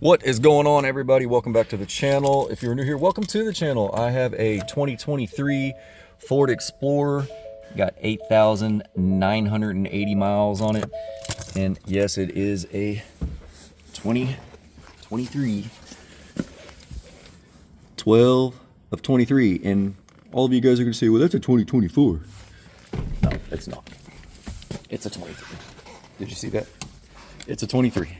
What is going on, everybody? Welcome back to the channel. If you're new here, welcome to the channel. I have a 2023 Ford Explorer. Got 8,980 miles on it. And yes, it is a 2023. 12 of 23. And all of you guys are going to say, well, that's a 2024. No, it's not. It's a 23. Did you see that? It's a 23.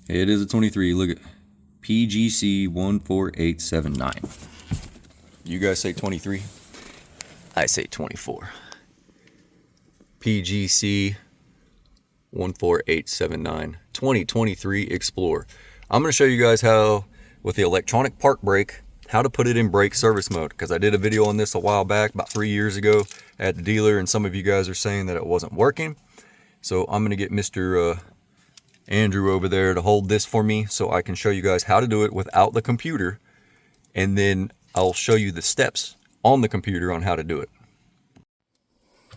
It is a 23. Look at PGC 14879. You guys say 23. I say 24. PGC 14879. 2023 Explorer. I'm going to show you guys how, with the electronic park brake, how to put it in brake service mode. Because I did a video on this a while back, about 3 years ago, at the dealer, and some of you guys are saying that it wasn't working. So I'm going to get Mr. Andrew over there to hold this for me so I can show you guys how to do it without the computer, and then I'll show you the steps on the computer on how to do it.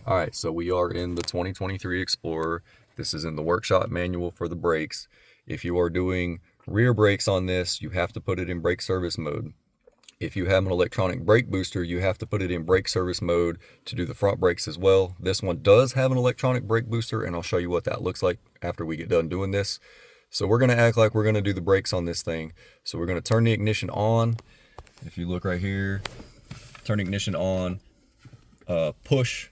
All right, so we are in the 2023 Explorer. This is in the workshop manual for the brakes. If you are doing rear brakes on this, you have to put it in brake service mode. If you have an electronic brake booster, you have to put it in brake service mode to do the front brakes as well. This one does have an electronic brake booster, and I'll show you what that looks like after we get done doing this. So we're going to act like we're going to do the brakes on this thing. So we're going to turn the ignition on. If you look right here, turn ignition on, push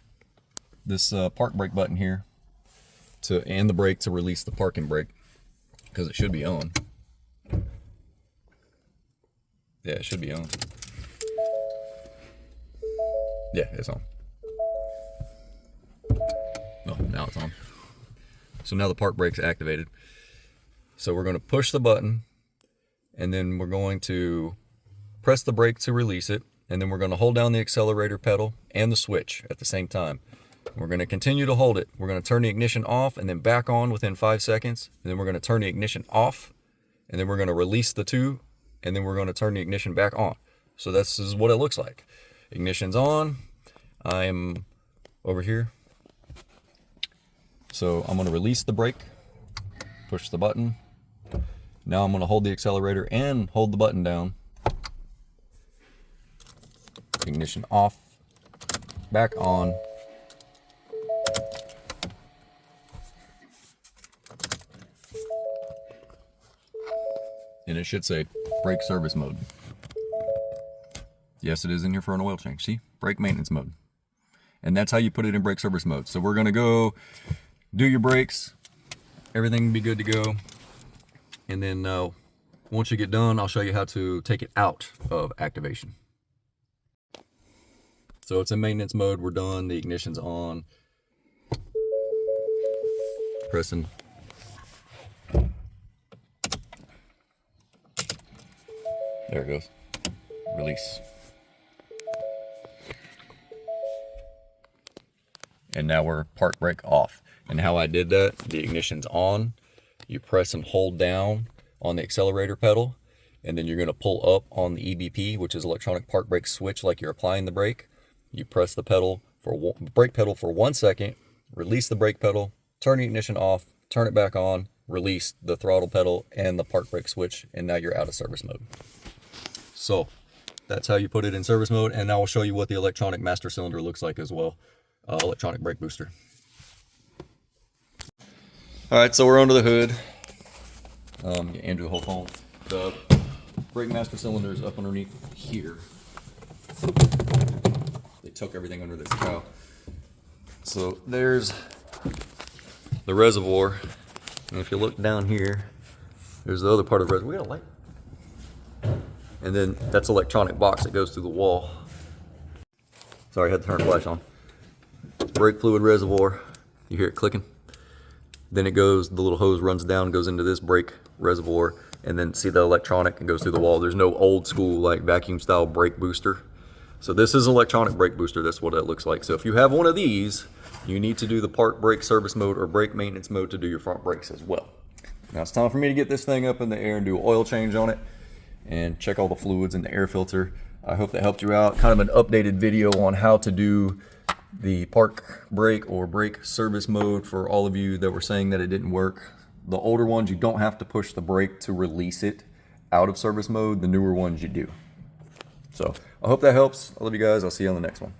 this park brake button here and the brake to release the parking brake, because it should be on. Yeah, it should be on. Yeah, it's on. Oh, now it's on. So now the park brake's activated. So we're going to push the button, and then we're going to press the brake to release it, and then we're going to hold down the accelerator pedal and the switch at the same time. We're going to continue to hold it. We're going to turn the ignition off and then back on within 5 seconds. And then we're going to turn the ignition off, and then we're going to release the two, and then we're going to turn the ignition back on. So this is what it looks like. Ignition's on. I'm over here. So I'm going to release the brake, push the button. Now I'm going to hold the accelerator and hold the button down. Ignition off, back on. And it should say brake service mode. Yes, it is in here for an oil change. See, brake maintenance mode. And that's how you put it in brake service mode. So we're going to go do your brakes. Everything will be good to go. And then once you get done, I'll show you how to take it out of activation. So it's in maintenance mode. We're done. The ignition's on. Pressing. There it goes. Release. And now we're park brake off. And how I did that, the ignition's on. You press and hold down on the accelerator pedal, and then you're going to pull up on the EBP, which is electronic park brake switch, like you're applying the brake. You press the brake pedal for 1 second, release the brake pedal, turn the ignition off, turn it back on, release the throttle pedal and the park brake switch, and now you're out of service mode. So that's how you put it in service mode, and now I'll show you what the electronic master cylinder looks like as well. Electronic brake booster. All right, so we're under the hood. Andrew, hold on. The brake master cylinder is up underneath here. They took everything under this cow. So there's the reservoir, and if you look down here, there's the other part of the reservoir. We got a light. And then that's electronic box that goes through the wall. Sorry, I had to turn the flash on. Brake fluid reservoir. You hear it clicking? Then it goes, the little hose runs down, goes into this brake reservoir, and then see the electronic and goes through the wall. There's no old school like vacuum style brake booster. So this is electronic brake booster. That's what it looks like. So if you have one of these, you need to do the park brake service mode or brake maintenance mode to do your front brakes as well. Now it's time for me to get this thing up in the air and do an oil change on it and check all the fluids in the air filter. I hope that helped you out. Kind of an updated video on how to do the park brake or brake service mode for all of you that were saying that it didn't work. The older ones, you don't have to push the brake to release it out of service mode. The newer ones you do. So I hope that helps. I love you guys. I'll see you on the next one.